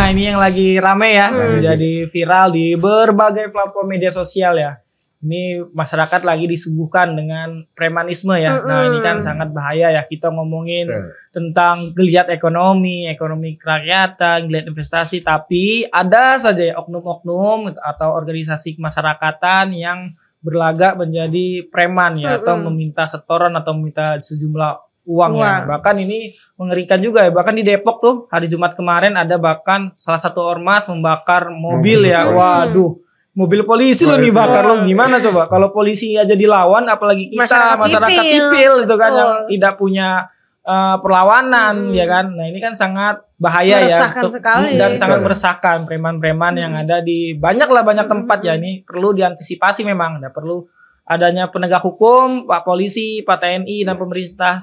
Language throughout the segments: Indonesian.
Nah, ini yang lagi rame ya, menjadi viral di berbagai platform media sosial ya. Ini masyarakat lagi disuguhkan dengan premanisme ya. Nah, ini kan sangat bahaya ya. Kita ngomongin tentang geliat ekonomi kerakyatan, geliat investasi, tapi ada saja ya oknum-oknum atau organisasi kemasyarakatan yang berlagak menjadi preman ya, atau meminta setoran atau meminta sejumlah uang ya. Bahkan ini mengerikan juga ya. Bahkan di Depok tuh hari Jumat kemarin ada bahkan salah satu ormas membakar mobil ya. Waduh. Mobil polisi lo nih bakar lo, gimana coba? Kalau polisi aja dilawan, apalagi kita masyarakat sipil itu kan yang tidak punya perlawanan ya kan. Nah, ini kan sangat bahaya ya dan sangat meresahkan preman-preman yang ada di banyak tempat ya. Ini perlu diantisipasi memang. Nah, perlu adanya penegak hukum, Pak Polisi, Pak TNI dan pemerintah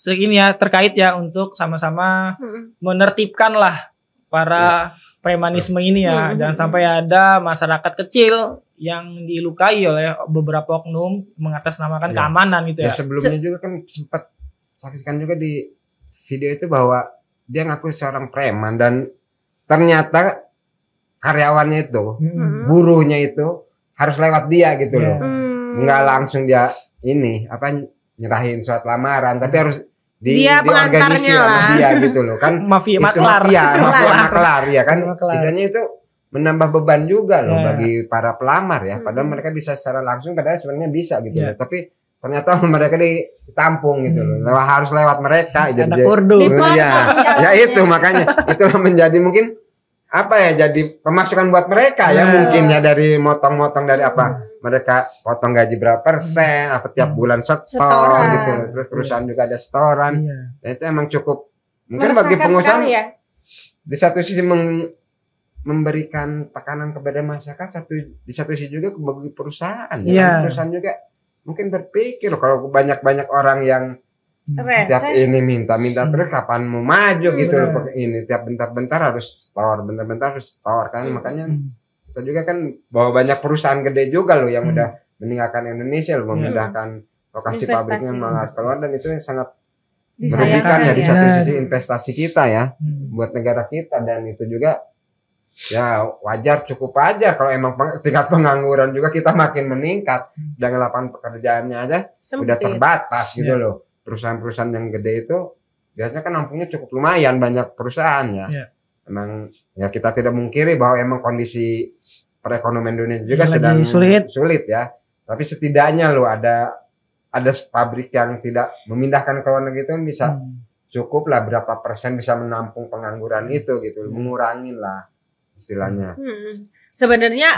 ini ya terkait ya untuk sama-sama menertibkan lah para premanisme ini ya. Jangan sampai ada masyarakat kecil yang dilukai oleh beberapa oknum mengatasnamakan keamanan gitu ya. Sebelumnya juga kan sempat saksikan juga di video itu bahwa dia ngaku seorang preman dan ternyata karyawannya itu, buruhnya itu harus lewat dia gitu loh. Enggak langsung dia nyerahin surat lamaran, tapi harus dia pengantarnya lah dia gitu loh kan. mafia maklar ya kan. Istilahnya itu menambah beban juga loh bagi para pelamar ya. Padahal mereka bisa secara langsung, padahal sebenarnya bisa gitu loh. Tapi ternyata mereka ditampung gitu loh. Harus lewat mereka. Jadi ya itu makanya itulah menjadi mungkin jadi pemasukan buat mereka ya mungkin ya, dari motong-motong dari mereka potong gaji berapa persen, tiap bulan setoran gitu loh. Terus perusahaan juga ada setoran. Nah, itu emang cukup mungkin bagi pengusaha ya. Di satu sisi memberikan tekanan kepada masyarakat, di satu sisi juga bagi perusahaan ya. Perusahaan juga mungkin berpikir kalau banyak orang yang tiap ini minta terus kapan mau maju gitu loh. Ini tiap bentar-bentar harus store, kan. Makanya kita juga kan bahwa banyak perusahaan gede juga loh yang udah meninggalkan Indonesia loh, memindahkan lokasi pabriknya malah keluar, dan itu yang sangat merugikan ya di satu sisi investasi kita ya buat negara kita. Dan itu juga ya cukup wajar kalau emang tingkat pengangguran juga kita makin meningkat, dan lapangan pekerjaannya aja udah terbatas gitu loh. Perusahaan-perusahaan yang gede itu biasanya kan nampungnya cukup lumayan banyak perusahaan ya. Emang ya kita tidak mungkiri bahwa emang kondisi perekonomian Indonesia juga sedang sulit ya. Tapi setidaknya loh ada pabrik yang tidak memindahkan ke luar negeri itu bisa cukup lah, berapa persen bisa menampung pengangguran itu gitu, mengurangin lah istilahnya. Sebenarnya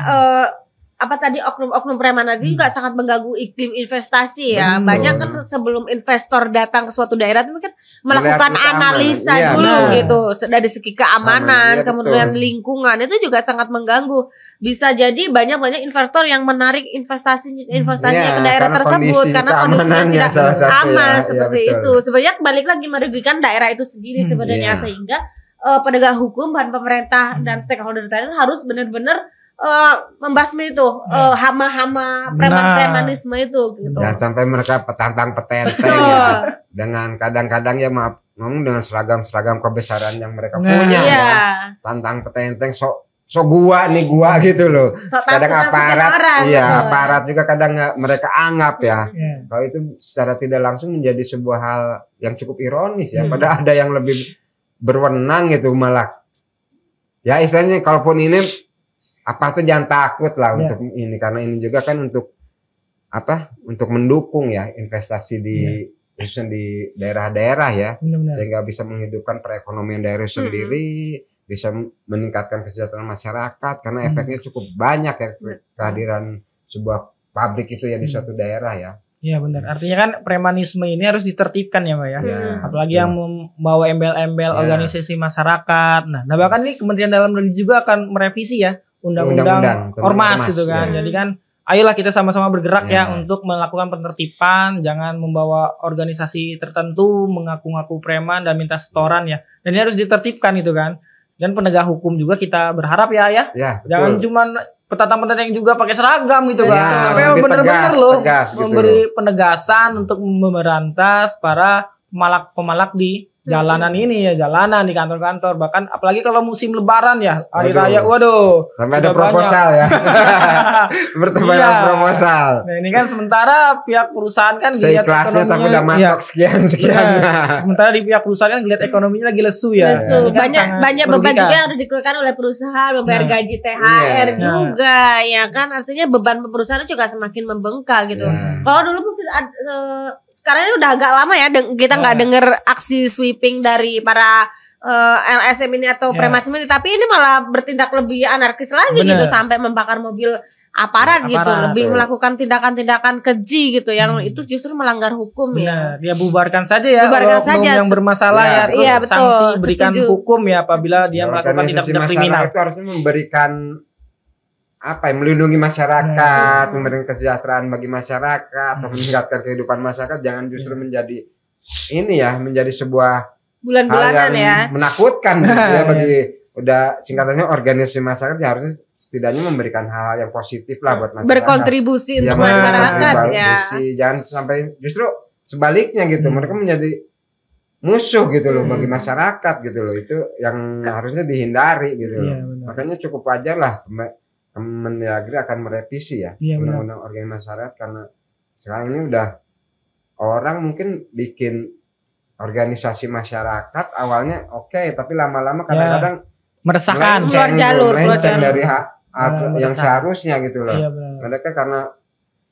oknum-oknum preman tadi juga sangat mengganggu iklim investasi ya. Banyak kan sebelum investor datang ke suatu daerah itu kan melakukan analisa dulu gitu dari segi keamanan, kemudian lingkungan, itu juga sangat mengganggu. Bisa jadi banyak investor yang menarik investasinya ke daerah tersebut karena kondisinya tidak aman seperti itu. Sebenarnya balik lagi merugikan daerah itu sendiri sebenarnya, sehingga penegak hukum dan pemerintah dan stakeholder tadi harus benar-benar membasmi itu hama-hama premanisme itu gitu. Jangan sampai mereka petenteng ya, dengan kadang-kadang ya ngomong dengan seragam kebesaran yang mereka punya ya. Tantang petenteng gua gitu loh. Kadang aparat juga kadang mereka anggap ya. Kalau itu secara tidak langsung menjadi sebuah hal yang cukup ironis ya. Padahal ada yang lebih berwenang gitu malah. Ya istilahnya kalaupun ini jangan takut lah untuk ini, karena ini juga kan untuk mendukung ya investasi khususnya di daerah-daerah ya. Sehingga bisa menghidupkan perekonomian daerah sendiri, bisa meningkatkan kesejahteraan masyarakat, karena efeknya cukup banyak ya kehadiran sebuah pabrik itu ya di suatu daerah ya. Iya benar. Artinya kan premanisme ini harus ditertibkan ya Pak ya. Apalagi yang membawa embel-embel organisasi masyarakat. Nah bahkan ini Kementerian Dalam Negeri juga akan merevisi ya undang-undang ormas gitu kan. Jadi kan ayolah kita sama-sama bergerak ya untuk melakukan penertiban, jangan membawa organisasi tertentu mengaku-ngaku preman dan minta setoran ya. Dan ini harus ditertibkan itu kan. Dan penegak hukum juga kita berharap ya. Jangan cuman petantang-petantang yang juga pakai seragam gitu kan. Tapi bener-bener loh memberi penegasan untuk memberantas para pemalak-pemalak di jalanan ini ya, jalanan di kantor-kantor, bahkan apalagi kalau musim lebaran ya, hari raya, waduh, sampai ada proposal ya. Bertebaran proposal. Nah, ini kan sementara pihak perusahaan kan lihat kelasnya tapi udah matok sekian. Sementara di pihak perusahaan kan lihat ekonominya lagi lesu ya. Lesu. Kan banyak beban juga yang harus dikeluarkan oleh perusahaan, membayar gaji THR juga, ya kan, artinya beban perusahaan juga semakin membengkak gitu. Kalau dulu sekarang ini udah agak lama ya kita nggak denger aksi sweeping dari para LSM ini atau premanisme ini, tapi ini malah bertindak lebih anarkis lagi gitu, sampai membakar mobil aparat gitu, lebih melakukan tindakan-tindakan keji gitu, yang itu justru melanggar hukum ya. Dia bubarkan saja ya, bubarkan saja yang bermasalah ya, terus sanksi berikan hukum ya apabila dia melakukan tindak-tindak kriminal. Itu harusnya memberikan melindungi masyarakat, memberikan kesejahteraan bagi masyarakat, atau meningkatkan kehidupan masyarakat, jangan justru menjadi menjadi sebuah bulan-bulanan ya, menakutkan gitu ya bagi udah singkatannya organisasi masyarakat, ya harusnya setidaknya memberikan hal-hal yang positif lah buat masyarakat, berkontribusi untuk masyarakat ya. Jangan sampai justru sebaliknya gitu, mereka menjadi musuh gitu loh bagi masyarakat gitu loh, itu yang harusnya dihindari gitu loh. Makanya cukup wajar lah Kemendagri akan merevisi ya undang-undang organisasi masyarakat, karena sekarang ini udah orang mungkin bikin organisasi masyarakat awalnya tapi lama-lama kadang-kadang meresahkan, melenceng dari hak yang seharusnya gitu loh. Mereka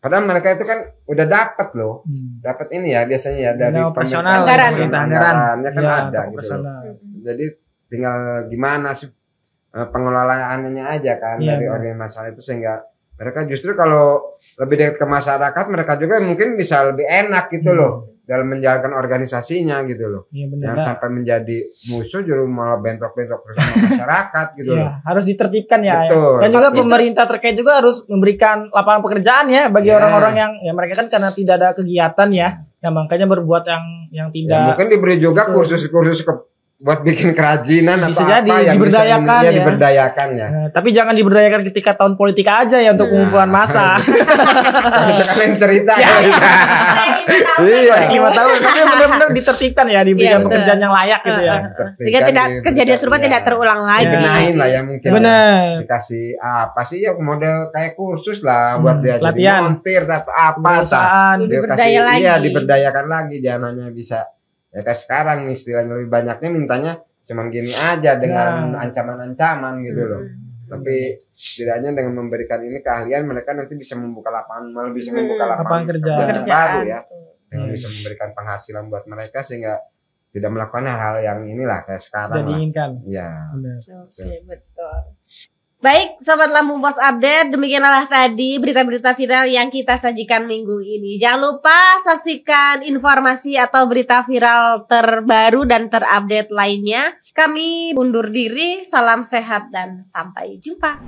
padahal mereka itu kan udah dapat loh, dapat ini ya biasanya ya dari anggarannya kan ada gitu loh. Jadi tinggal gimana sih pengelolaannya aja kan dari organisasi masyarakat itu, sehingga mereka justru kalau lebih dekat ke masyarakat, mereka juga mungkin bisa lebih enak gitu loh dalam menjalankan organisasinya gitu loh. Yang sampai menjadi musuh justru malah bentrok-bentrok bersama masyarakat gitu loh. Harus ditertibkan ya. Betul. Dan juga pemerintah terkait juga harus memberikan lapangan pekerjaan ya bagi orang-orang yang mereka kan karena tidak ada kegiatan ya. Nah, makanya berbuat yang tidak. Mungkin diberi juga kursus-kursus buat bikin kerajinan bisa atau jadi, apa yang diberdayakan bisa diberdayakan ya. Tapi jangan diberdayakan ketika tahun politik aja ya untuk pengumpulan massa. Bisa kalian cerita ya. 5 tahun tapi benar-benar ditertibkan ya, diberikan pekerjaan yang layak gitu ya. Sehingga tidak kejadian serupa tidak terulang lagi. Benahin lah ya mungkin. Benar. Dikasih apa sih ya model kayak kursus lah buat dia jadi montir atau apa diberdayakan lagi, jangan hanya bisa ya kayak sekarang istilahnya lebih banyaknya mintanya cuman gini aja dengan ancaman-ancaman gitu loh. Tapi setidaknya dengan memberikan ini keahlian, mereka nanti bisa membuka lapangan kerja baru ya. Dengan bisa memberikan penghasilan buat mereka sehingga tidak melakukan hal-hal yang inilah kayak sekarang. Tidak diinginkan. Ya. Betul. Baik, Sobat Lampung Pos Update, demikianlah tadi berita-berita viral yang kita sajikan minggu ini. Jangan lupa saksikan informasi atau berita viral terbaru dan terupdate lainnya. Kami undur diri, salam sehat dan sampai jumpa.